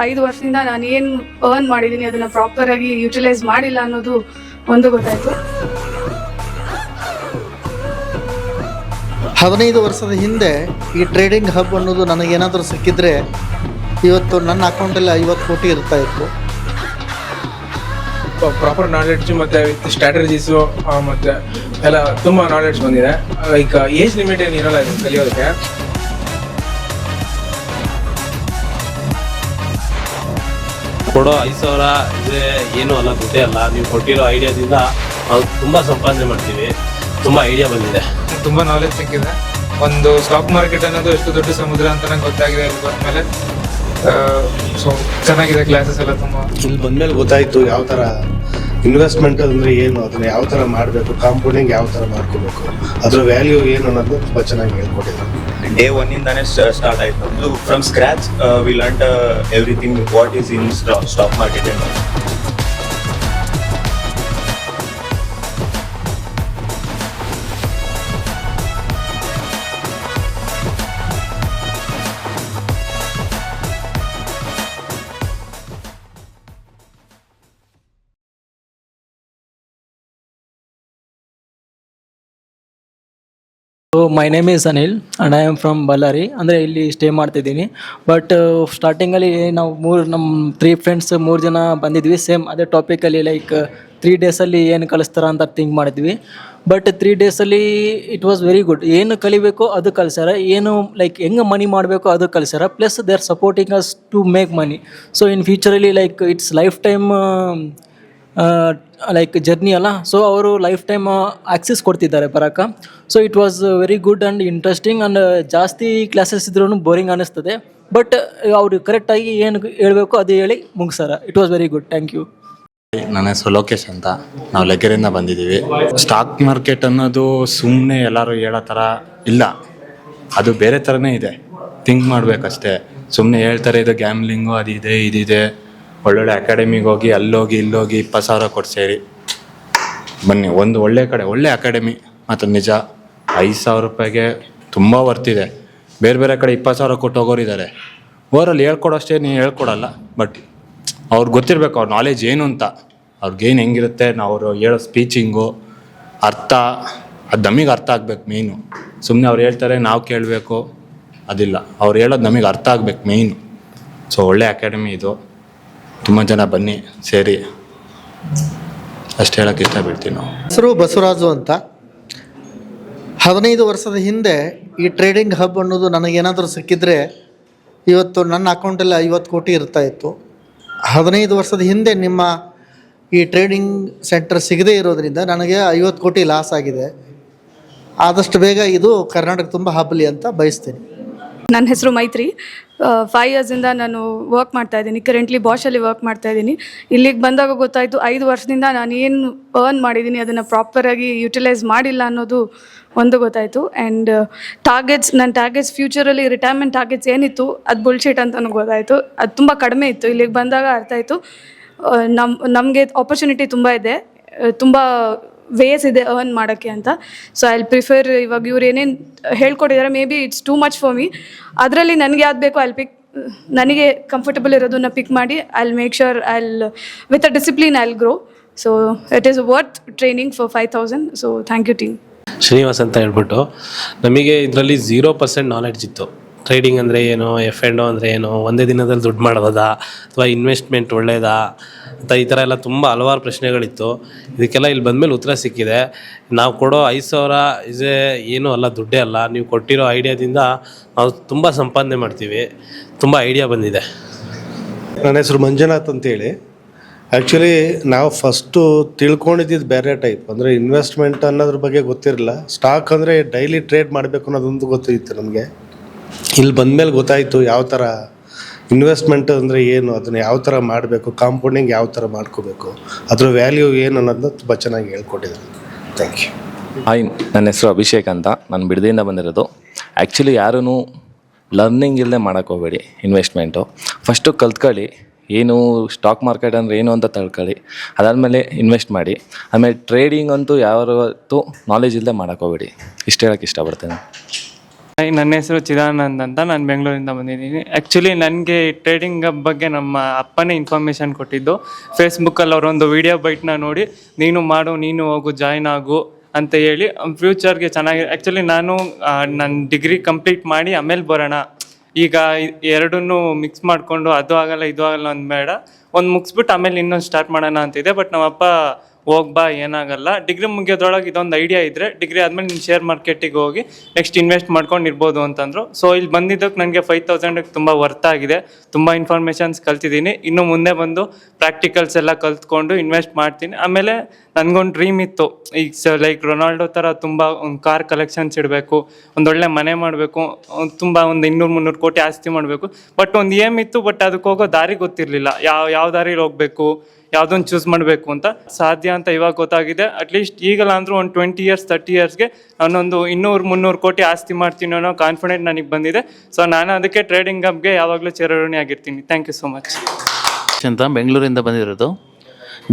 5 ವರ್ಷದಿಂದ ನಾನು ಏನು ಅರ್ನ್ ಮಾಡಿದ್ದೀನಿ ಅದನ್ನ ಪ್ರಾಪರ್ ಆಗಿ ಯುಟಿಲೈಸ್ ಮಾಡಿಲ್ಲ ಅನ್ನೋದು ಒಂದು ಗೊತ್ತಾಯ್ತು. 15 ವರ್ಷದ ಹಿಂದೆ ಈ ಟ್ರೇಡಿಂಗ್ ಹಬ್ ಅನ್ನೋದು ನನಗೇನಾದರೂ ಸಿಕ್ಕಿದ್ರೆ ಇವತ್ತು ನನ್ನ ಅಕೌಂಟಲ್ಲಿ 50 ಕೋಟಿ ಇರ್ತಾ ಇತ್ತು. ಪ್ರಾಪರ್ ನಾಲೆಡ್ಜ್ ಮತ್ತು ವಿತ್ ಸ್ಟ್ರಾಟಜೀಸು ಮತ್ತು ಎಲ್ಲ ತುಂಬ ನಾಲೆಡ್ಜ್ ಬಂದಿದೆ. ಲೈಕ್ ಏಜ್ ಲಿಮಿಟ್ ಏನು ಇರೋಲ್ಲ ಇದು ಕಲಿಯೋದಕ್ಕೆ. ಕೊಡೋ 5,000 ಇದೆ ಏನೂ ಅಲ್ಲ, ಗೊತ್ತೇ ಅಲ್ಲ. ನೀವು ಕೊಟ್ಟಿರೋ ಐಡಿಯಾದಿಂದ ನಾವು ತುಂಬ ಸಂಪಾದನೆ ಮಾಡ್ತೀವಿ. ತುಂಬ ಐಡಿಯಾ ಬಂದಿದೆ, ತುಂಬ ನಾಲೆಡ್ಜ್ ಸಿಕ್ಕಿದೆ. ಒಂದು ಸ್ಟಾಕ್ ಮಾರ್ಕೆಟ್ ಅನ್ನೋದು ಎಷ್ಟು ದೊಡ್ಡ ಸಮುದ್ರ ಅಂತ ನಂಗೆ ಗೊತ್ತಾಗಿದೆ ಇಲ್ಲಿ ಬಂದಮೇಲೆ. ಸೊ ಚೆನ್ನಾಗಿದೆ ಕ್ಲಾಸಸ್ ಎಲ್ಲ ತುಂಬ. ಇಲ್ಲಿ ಬಂದಮೇಲೆ ಗೊತ್ತಾಯಿತು ಯಾವ ಥರ ಇನ್ವೆಸ್ಟ್ಮೆಂಟ್ ಅಂದರೆ ಏನು, ಅದನ್ನು ಯಾವ ಥರ ಮಾಡಬೇಕು, ಕಾಂಪೌಂಡಿಂಗ್ ಯಾವ ಥರ ಮಾಡ್ಕೋಬೇಕು, ಅದರ ವ್ಯಾಲ್ಯೂ ಏನು ಅನ್ನೋದು ತುಂಬ ಚೆನ್ನಾಗಿ ಹೇಳ್ಕೊಟ್ಟಿದ್ದಾರೆ. ಡೇ 1 ಇಂದಾನೆ ಸ್ಟಾರ್ಟ್ ಆಯ್ತು ನಮ್ದು. From scratch we learned everything what is in stock market. So my name is Anil and I am from Ballari. ಅಂದರೆ ಇಲ್ಲಿ ಸ್ಟೇ ಮಾಡ್ತಿದ್ದೀನಿ. ಬಟ್ ಸ್ಟಾರ್ಟಿಂಗಲ್ಲಿ ನಾವು ನಮ್ಮ 3 ಫ್ರೆಂಡ್ಸ್ 3 ಜನ ಬಂದಿದ್ವಿ. ಸೇಮ್ ಅದೇ ಟಾಪಿಕಲ್ಲಿ ಲೈಕ್ 3 ಡೇಸಲ್ಲಿ ಏನು ಕಲಿಸ್ತಾರ ಅಂತ ಥಿಂಕ್ ಮಾಡಿದ್ವಿ. ಬಟ್ 3 ಡೇಸಲ್ಲಿ ಇಟ್ ವಾಸ್ ವೆರಿ ಗುಡ್. ಏನು ಕಲಿಬೇಕು ಅದು ಕಲಿಸ್ಯಾರ, ಏನು ಲೈಕ್ ಹೆಂಗೆ ಮನಿ ಮಾಡಬೇಕು ಅದು ಕಲಿಸ್ಯಾರ. Plus they are supporting us to make money. So in ಫ್ಯೂಚರಲ್ಲಿ like it's lifetime like journey ಅಲ್ಲ. ಸೊ ಅವರು ಲೈಫ್ ಟೈಮ್ ಆಕ್ಸೆಸ್ ಕೊಡ್ತಿದ್ದಾರೆ ಬರೋಕ್ಕೆ. So it was very good and interesting and ಜಾಸ್ತಿ ಕ್ಲಾಸಸ್ ಇದ್ರೂ ಬೋರಿಂಗ್ ಅನ್ನಿಸ್ತದೆ. ಬಟ್ ಅವರು ಕರೆಕ್ಟಾಗಿ ಏನು ಹೇಳಬೇಕು ಅದು ಹೇಳಿ ಮುಗಿಸಾರ. It was very good. Thank you. ನನ್ನ ಹೆಸರು ಲೋಕೇಶ್ ಅಂತ. ನಾವು ಲೆಕ್ಕರಿಂದ ಬಂದಿದ್ದೀವಿ. ಸ್ಟಾಕ್ ಮಾರ್ಕೆಟ್ ಅನ್ನೋದು ಸುಮ್ಮನೆ ಎಲ್ಲರೂ ಹೇಳೋ ಥರ ಇಲ್ಲ, ಅದು ಬೇರೆ ಥರನೇ ಇದೆ. ಥಿಂಕ್ ಮಾಡಬೇಕಷ್ಟೇ. ಸುಮ್ಮನೆ ಹೇಳ್ತಾರೆ ಇದು ಗ್ಯಾಮ್ಲಿಂಗು ಅದಿದೆ ಇದಿದೆ. ಒಳ್ಳೊಳ್ಳೆ ಅಕಾಡೆಮಿಗೆ ಹೋಗಿ ಅಲ್ಲೋಗಿ ಇಲ್ಲೋಗಿ 20,000 ಕೊಟ್ಟು ಸೇರಿ ಬನ್ನಿ. ಒಂದು ಒಳ್ಳೆ ಕಡೆ ಒಳ್ಳೆ ಅಕಾಡೆಮಿ ಮತ್ತು ನಿಜ 5,000 ರೂಪಾಯಿಗೆ ತುಂಬ ವರ್ತಿದೆ. ಬೇರೆ ಬೇರೆ ಕಡೆ 20,000 ಕೊಟ್ಟು ಹೋಗೋರಿದ್ದಾರೆ. ಓವರಲ್ಲಿ ಹೇಳ್ಕೊಡೋಷ್ಟೇ ನೀವು ಹೇಳ್ಕೊಡಲ್ಲ. ಬಟ್ ಅವ್ರಿಗೆ ಗೊತ್ತಿರಬೇಕು ಅವ್ರ ನಾಲೆಜ್ ಏನು ಅಂತ. ಅವ್ರಿಗೇನು ಹೆಂಗಿರುತ್ತೆ, ಅವರು ಹೇಳೋ ಸ್ಪೀಚಿಂಗು ಅರ್ಥ ಅದು ನಮಗೆ ಅರ್ಥ ಆಗ್ಬೇಕು ಮೇಯ್ನು. ಸುಮ್ಮನೆ ಅವ್ರು ಹೇಳ್ತಾರೆ ನಾವು ಕೇಳಬೇಕು ಅದಿಲ್ಲ. ಅವ್ರು ಹೇಳೋದು ನಮಗೆ ಅರ್ಥ ಆಗ್ಬೇಕು ಮೇಯ್ನು. ಸೊ ಒಳ್ಳೆ ಅಕಾಡೆಮಿ ಇದು. ತುಂಬ ಜನ ಬನ್ನಿ ಸೇರಿ, ಅಷ್ಟು ಹೇಳೋಕ್ಕೆ ಇಷ್ಟಪಡ್ತೀವಿ ನಾವು. ಹೆಸರು ಬಸವರಾಜು ಅಂತ. 15 ವರ್ಷದ ಹಿಂದೆ ಈ ಟ್ರೇಡಿಂಗ್ ಹಬ್ ಅನ್ನೋದು ನನಗೇನಾದರೂ ಸಿಕ್ಕಿದ್ರೆ ಇವತ್ತು ನನ್ನ ಅಕೌಂಟಲ್ಲಿ 50 ಕೋಟಿ ಇರ್ತಾ ಇತ್ತು. 15 ವರ್ಷದ ಹಿಂದೆ ನಿಮ್ಮ ಈ ಟ್ರೇಡಿಂಗ್ ಸೆಂಟರ್ ಸಿಗದೇ ಇರೋದ್ರಿಂದ ನನಗೆ 50 ಕೋಟಿ ಲಾಸ್ ಆಗಿದೆ. ಆದಷ್ಟು ಬೇಗ ಇದು ಕರ್ನಾಟಕ ತುಂಬ ಹಬ್ಬಲಿ ಅಂತ ಬಯಸ್ತೀನಿ. ನನ್ನ ಹೆಸರು ಮೈತ್ರಿ. 5 ಇಯರ್ಸಿಂದ ನಾನು ವರ್ಕ್ ಮಾಡ್ತಾ ಇದ್ದೀನಿ. ಕರೆಂಟ್ಲಿ ಬಾಷಲ್ಲಿ ವರ್ಕ್ ಮಾಡ್ತಾ ಇದ್ದೀನಿ. ಇಲ್ಲಿಗೆ ಬಂದಾಗ ಗೊತ್ತಾಯಿತು 5 ವರ್ಷದಿಂದ ನಾನು ಏನು ಅರ್ನ್ ಮಾಡಿದ್ದೀನಿ ಅದನ್ನು ಪ್ರಾಪರಾಗಿ ಯುಟಿಲೈಸ್ ಮಾಡಿಲ್ಲ ಅನ್ನೋದು ಒಂದು ಗೊತ್ತಾಯಿತು. ಆ್ಯಂಡ್ ನನ್ನ ಟಾರ್ಗೆಟ್ಸ್ ಫ್ಯೂಚರಲ್ಲಿ ರಿಟೈರ್ಮೆಂಟ್ ಟಾರ್ಗೆಟ್ಸ್ ಏನಿತ್ತು ಅದು ಬುಲ್ಶಿಟ್ ಅಂತ ನನಗೆ ಗೊತ್ತಾಯಿತು. ಅದು ತುಂಬ ಕಡಿಮೆ ಇತ್ತು. ಇಲ್ಲಿಗೆ ಬಂದಾಗ ಅರ್ಥ ಆಯಿತು ನಮಗೆ ಆಪರ್ಚುನಿಟಿ ತುಂಬ ಇದೆ, ತುಂಬ ವೇಸ್ ಇದೆ ಅರ್ನ್ ಮಾಡೋಕ್ಕೆ ಅಂತ. ಸೊ ಐ ಪ್ರಿಫರ್ ಇವಾಗ ಇವ್ರು ಏನೇನು ಹೇಳ್ಕೊಟ್ಟಿದ್ದಾರೆ maybe it's too much for me. ಅದರಲ್ಲಿ ನನಗೆ ಯಾವ್ದು ಬೇಕೋ ನನಗೆ ಕಂಫರ್ಟಬಲ್ ಇರೋದನ್ನ ಪಿಕ್ ಮಾಡಿ I make sure with a discipline I grow. So it is worth training for 5,000. So thank you team. Srinivas ಅಂತ ಹೇಳ್ಬಿಟ್ಟು ನಮಗೆ ಇದರಲ್ಲಿ 0% ನಾಲೆಡ್ಜ್ ಇತ್ತು. ಟ್ರೇಡಿಂಗ್ ಅಂದರೆ ಏನು, F&O ಅಂದರೆ ಏನು, ಒಂದೇ ದಿನದಲ್ಲಿ ದುಡ್ಡು ಮಾಡೋದಾ ಅಥವಾ ಇನ್ವೆಸ್ಟ್ಮೆಂಟ್ ಒಳ್ಳೆಯದಾ ಅಂತ ಈ ಥರ ಎಲ್ಲ ತುಂಬ ಹಲವಾರು ಪ್ರಶ್ನೆಗಳಿತ್ತು. ಇದಕ್ಕೆಲ್ಲ ಇಲ್ಲಿ ಬಂದಮೇಲೆ ಉತ್ತರ ಸಿಕ್ಕಿದೆ. ನಾವು ಕೊಡೋ 5,000 ಇದೇ ಏನೂ ಅಲ್ಲ, ದುಡ್ಡೇ ಅಲ್ಲ. ನೀವು ಕೊಟ್ಟಿರೋ ಐಡಿಯಾದಿಂದ ನಾವು ತುಂಬ ಸಂಪಾದನೆ ಮಾಡ್ತೀವಿ. ತುಂಬ ಐಡಿಯಾ ಬಂದಿದೆ. ನನ್ನ ಹೆಸರು ಮಂಜುನಾಥ್ ಅಂತೇಳಿ. ಆ್ಯಕ್ಚುಲಿ ನಾವು ಫಸ್ಟು ತಿಳ್ಕೊಂಡಿದ್ದು ಬೇರೆ ಟೈಪ್, ಅಂದರೆ ಇನ್ವೆಸ್ಟ್ಮೆಂಟ್ ಅನ್ನೋದ್ರ ಬಗ್ಗೆ ಗೊತ್ತಿರಲಿಲ್ಲ. ಸ್ಟಾಕ್ ಅಂದರೆ ಡೈಲಿ ಟ್ರೇಡ್ ಮಾಡಬೇಕು ಅನ್ನೋದೊಂದು ಗೊತ್ತಿತ್ತು ನಮಗೆ. ಇಲ್ಲಿ ಬಂದಮೇಲೆ ಗೊತ್ತಾಯಿತು ಯಾವ ಥರ ಇನ್ವೆಸ್ಟ್ಮೆಂಟ್ ಅಂದರೆ ಏನು, ಅದನ್ನು ಯಾವ ಥರ ಮಾಡಬೇಕು, ಕಾಂಪೌಂಡಿಂಗ್ ಯಾವ ಥರ ಮಾಡ್ಕೋಬೇಕು, ಅದರ ವ್ಯಾಲ್ಯೂ ಏನು ಅನ್ನೋದನ್ನ ತುಂಬ ಚೆನ್ನಾಗಿ ಹೇಳ್ಕೊಟ್ಟಿದ್ದಾರೆ. Thank you. ಹಾಯ್, ನನ್ನ ಹೆಸರು ಅಭಿಷೇಕ್ ಅಂತ. ನಾನು ಬಿಡದಿಯಿಂದ ಬಂದಿರೋದು. ಆ್ಯಕ್ಚುಲಿ ಯಾರೂ ಲರ್ನಿಂಗ್ ಇಲ್ಲದೆ ಮಾಡೋಕ್ಕೆ ಹೋಗಬೇಡಿ. ಇನ್ವೆಸ್ಟ್ಮೆಂಟು ಫಸ್ಟು ಕಲ್ತ್ಕೊಳ್ಳಿ, ಏನು ಸ್ಟಾಕ್ ಮಾರ್ಕೆಟ್ ಅಂದರೆ ಏನು ಅಂತ ತಿಳ್ಕೊಳ್ಳಿ. ಅದಾದಮೇಲೆ ಇನ್ವೆಸ್ಟ್ ಮಾಡಿ. ಆಮೇಲೆ ಟ್ರೇಡಿಂಗ್ ಅಂತೂ ಯಾವತ್ತೂ ನಾಲೆಜ್ ಇಲ್ಲದೆ ಮಾಡೋಕ್ಕೆ ಹೋಗಬೇಡಿ. ಇಷ್ಟು ಹೇಳೋಕ್ಕೆ ಇಷ್ಟಪಡ್ತೇನೆ. ನನ್ನ ಹೆಸರು ಚಿದಾನಂದ್ ಅಂತ, ನಾನು ಬೆಂಗಳೂರಿಂದ ಬಂದಿದ್ದೀನಿ. ಆ್ಯಕ್ಚುಲಿ ನನಗೆ ಟ್ರೇಡಿಂಗ್ ಬಗ್ಗೆ ನಮ್ಮ ಅಪ್ಪನೇ ಇನ್ಫಾರ್ಮೇಷನ್ ಕೊಟ್ಟಿದ್ದು. ಫೇಸ್ಬುಕ್ಕಲ್ಲಿ ಅವರೊಂದು ವಿಡಿಯೋ ಬೈಟ್ನ ನೋಡಿ ನೀನು ಮಾಡು, ನೀನು ಹೋಗು, ಜಾಯ್ನ್ ಆಗು ಅಂತ ಹೇಳಿ ಫ್ಯೂಚರ್ಗೆ ಚೆನ್ನಾಗಿ. ಆ್ಯಕ್ಚುಲಿ ನಾನು ನನ್ನ ಡಿಗ್ರಿ ಕಂಪ್ಲೀಟ್ ಮಾಡಿ ಆಮೇಲೆ ಬರೋಣ, ಈಗ ಎರಡನ್ನೂ ಮಿಕ್ಸ್ ಮಾಡಿಕೊಂಡು ಅದು ಆಗಲ್ಲ ಇದು ಆಗಲ್ಲ ಅಂದ್ಬೇಡ, ಒಂದು ಮುಗಿಸ್ಬಿಟ್ಟು ಆಮೇಲೆ ಇನ್ನೊಂದು ಸ್ಟಾರ್ಟ್ ಮಾಡೋಣ ಅಂತಿದೆ. ಬಟ್ ನಮ್ಮಪ್ಪ ಹೋಗ್ಬಾ ಏನಾಗಲ್ಲ, ಡಿಗ್ರಿ ಮುಗಿಯೋದ್ರೊಳಗೆ ಇದೊಂದು ಐಡಿಯಾ ಇದ್ದರೆ ಡಿಗ್ರಿ ಆದಮೇಲೆ ನೀನು ಶೇರ್ ಮಾರ್ಕೆಟಿಗೆ ಹೋಗಿ ನೆಕ್ಸ್ಟ್ ಇನ್ವೆಸ್ಟ್ ಮಾಡ್ಕೊಂಡು ಇರ್ಬೋದು ಅಂತಂದರು. ಸೊ ಇಲ್ಲಿ ಬಂದಿದ್ದಕ್ಕೆ ನನಗೆ 5,000 ತುಂಬ ವರ್ತ್ ಆಗಿದೆ. ತುಂಬ ಇನ್ಫಾರ್ಮೇಷನ್ಸ್ ಕಲ್ತಿದ್ದೀನಿ. ಇನ್ನು ಮುಂದೆ ಬಂದು ಪ್ರಾಕ್ಟಿಕಲ್ಸ್ ಎಲ್ಲ ಕಲ್ತ್ಕೊಂಡು ಇನ್ವೆಸ್ಟ್ ಮಾಡ್ತೀನಿ. ಆಮೇಲೆ ನನಗೊಂದು ಡ್ರೀಮ್ ಇತ್ತು, ಈಗ ಲೈಕ್ ರೊನಾಲ್ಡೋ ಥರ ತುಂಬ ಒಂದು ಕಾರ್ ಕಲೆಕ್ಷನ್ಸ್ ಇಡಬೇಕು, ಒಂದೊಳ್ಳೆ ಮನೆ ಮಾಡಬೇಕು, ತುಂಬ ಒಂದು 200-300 ಕೋಟಿ ಆಸ್ತಿ ಮಾಡಬೇಕು. ಬಟ್ ಒಂದು ಏಮ್ ಇತ್ತು, ಬಟ್ ಅದಕ್ಕೆ ಹೋಗೋ ದಾರಿ ಗೊತ್ತಿರಲಿಲ್ಲ, ಯಾವ ದಾರಿಲಿ ಹೋಗಬೇಕು, ಯಾವುದೊಂದು ಚೂಸ್ ಮಾಡಬೇಕು ಅಂತ. ಸಾಧ್ಯ ಅಂತ ಇವಾಗ ಗೊತ್ತಾಗಿದೆ. ಅಟ್ಲೀಸ್ಟ್ ಈಗಲ್ಲ ಅಂದರೂ ಒಂದು 20 years 30 yearsಗೆ ನಾನೊಂದು 200-300 ಕೋಟಿ ಆಸ್ತಿ ಮಾಡ್ತೀನಿ ಅನ್ನೋ ಕಾನ್ಫಿಡೆಂಟ್ ನನಗೆ ಬಂದಿದೆ. ಸೊ ನಾನು ಅದಕ್ಕೆ ಟ್ರೇಡಿಂಗ್ ಹಬ್ಗೆ ಯಾವಾಗಲೂ ಚಿರಋಣಿ ಆಗಿರ್ತೀನಿ. ಥ್ಯಾಂಕ್ ಯು ಸೊ ಮಚ್ ಅಂತ ಬೆಂಗಳೂರಿಂದ ಬಂದಿರೋದು.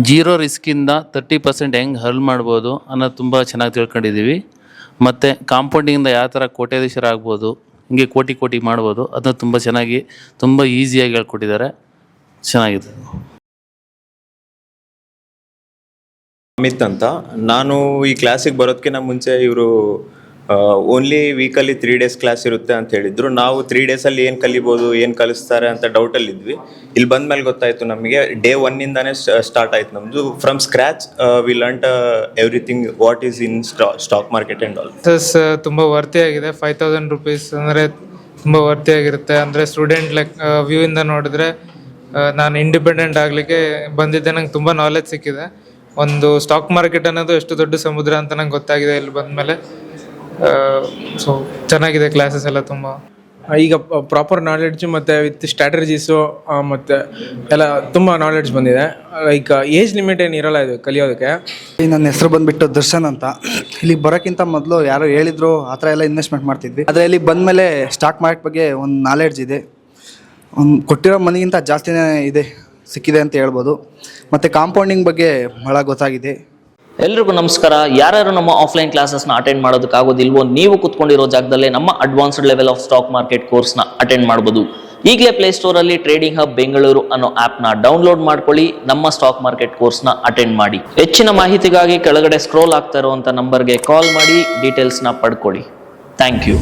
ಜೀರೋ ರಿಸ್ಕಿಂದ 30% ಹೆಂಗೆ ಹರ್ಲ್ ಮಾಡ್ಬೋದು ಅನ್ನೋದು ತುಂಬ ಚೆನ್ನಾಗಿ ತಿಳ್ಕೊಂಡಿದ್ದೀವಿ. ಮತ್ತು ಕಾಂಪೌಂಡಿಂದ ಯಾವ ಥರ ಕೋಟ್ಯಾಧೀಶರಾಗ್ಬೋದು, ಹಿಂಗೆ ಕೋಟಿ ಮಾಡ್ಬೋದು, ಅದನ್ನ ತುಂಬ ಚೆನ್ನಾಗಿ ತುಂಬ ಈಸಿಯಾಗಿ ಹೇಳ್ಕೊಟ್ಟಿದ್ದಾರೆ. ಚೆನ್ನಾಗಿದೆ. ಅಮಿತ್ ಅಂತ. ನಾನು ಈ ಕ್ಲಾಸಿಗೆ ಬರೋದಕ್ಕಿಂತ ಮುಂಚೆ ಇವರು ಓನ್ಲಿ ವೀಕಲ್ಲಿ 3 days ಕ್ಲಾಸ್ ಇರುತ್ತೆ ಅಂತ ಹೇಳಿದ್ರು. ನಾವು 3 daysಲ್ಲಿ ಏನು ಕಲಿಬೋದು, ಏನು ಕಲಿಸ್ತಾರೆ ಅಂತ ಡೌಟಲ್ಲಿದ್ವಿ. ಇಲ್ಲಿ ಬಂದ ಮೇಲೆ ಗೊತ್ತಾಯಿತು ನಮಗೆ. ಡೇ 1ಇಂದಾನೇ ಸ್ಟಾರ್ಟ್ ಆಯ್ತು ನಮ್ಮದು. From scratch we learned everything what is in stock market and all. ತುಂಬ ವರ್ತಿ ಆಗಿದೆ. 5,000 rupees ಅಂದರೆ ತುಂಬ ವರ್ತಿ ಆಗಿರುತ್ತೆ. ಅಂದರೆ ಸ್ಟೂಡೆಂಟ್ ವ್ಯೂ ಇಂದ ನೋಡಿದ್ರೆ ನಾನು ಇಂಡಿಪೆಂಡೆಂಟ್ ಆಗಲಿಕ್ಕೆ ಬಂದಿದ್ದೆ. ನಂಗೆ ತುಂಬ ನಾಲೆಜ್ ಸಿಕ್ಕಿದೆ. ಒಂದು ಸ್ಟಾಕ್ ಮಾರ್ಕೆಟ್ ಅನ್ನೋದು ಎಷ್ಟು ದೊಡ್ಡ ಸಮುದ್ರ ಅಂತ ನಂಗೆ ಗೊತ್ತಾಗಿದೆ ಇಲ್ಲಿ ಬಂದಮೇಲೆ. ಸೊ ಚೆನ್ನಾಗಿದೆ ಕ್ಲಾಸಸ್ ಎಲ್ಲ ತುಂಬ. ಈಗ ಪ್ರಾಪರ್ ನಾಲೆಡ್ಜು ಮತ್ತು ವಿತ್ ಸ್ಟ್ರಾಟಜೀಸು ಮತ್ತು ಎಲ್ಲ ತುಂಬ ನಾಲೆಡ್ಜ್ ಬಂದಿದೆ. ಲೈಕ್ ಏಜ್ ಲಿಮಿಟ್ ಏನು ಇರೋಲ್ಲ ಇದು ಕಲಿಯೋದಕ್ಕೆ. ನನ್ನ ಹೆಸರು ಬಂದುಬಿಟ್ಟು ದರ್ಶನ್ ಅಂತ. ಇಲ್ಲಿಗೆ ಬರೋಕ್ಕಿಂತ ಮೊದಲು ಯಾರೋ ಹೇಳಿದ್ರು ಆ ಥರ ಎಲ್ಲ ಇನ್ವೆಸ್ಟ್ಮೆಂಟ್ ಮಾಡ್ತಿದ್ವಿ. ಆದರೆ ಇಲ್ಲಿಗೆ ಬಂದಮೇಲೆ ಸ್ಟಾಕ್ ಮಾರ್ಕೆಟ್ ಬಗ್ಗೆ ಒಂದು ನಾಲೆಡ್ಜ್ ಇದೆ, ಒಂದು ಕೊಟ್ಟಿರೋ ಮನಿಗಿಂತ ಜಾಸ್ತಿನೇ ಇದೆ ಸಿಕ್ಕಿದೆ ಅಂತ ಹೇಳ್ಬೋದು. ಮತ್ತು ಕಾಂಪೌಂಡಿಂಗ್ ಬಗ್ಗೆ ಭಾಳ ಗೊತ್ತಾಗಿದೆ. ಎಲ್ರಿಗೂ ನಮಸ್ಕಾರ. ಯಾರ್ಯಾರು ನಮ್ಮ ಆಫ್ಲೈನ್ ಕ್ಲಾಸಸ್ನ ಅಟೆಂಡ್ ಮಾಡೋದಕ್ಕಾಗೋದಿಲ್ವೋ, ನೀವು ಕುತ್ಕೊಂಡಿರೋ ಜಾಗದಲ್ಲೇ ನಮ್ಮ advanced level of stock market ಕೋರ್ಸ್ನ ಅಟೆಂಡ್ ಮಾಡ್ಬೋದು. ಈಗಲೇ ಪ್ಲೇಸ್ಟೋರಲ್ಲಿ ಟ್ರೇಡಿಂಗ್ ಹಬ್ ಬೆಂಗಳೂರು ಅನ್ನೋ ಆ್ಯಪ್ನ ಡೌನ್ಲೋಡ್ ಮಾಡ್ಕೊಳ್ಳಿ, ನಮ್ಮ ಸ್ಟಾಕ್ ಮಾರ್ಕೆಟ್ ಕೋರ್ಸ್ನ ಅಟೆಂಡ್ ಮಾಡಿ. ಹೆಚ್ಚಿನ ಮಾಹಿತಿಗಾಗಿ ಕೆಳಗಡೆ ಸ್ಕ್ರೋಲ್ ಆಗ್ತಾ ಇರುವಂಥ ನಂಬರ್ಗೆ ಕಾಲ್ ಮಾಡಿ ಡೀಟೇಲ್ಸ್ನ ಪಡ್ಕೊಳ್ಳಿ. Thank you.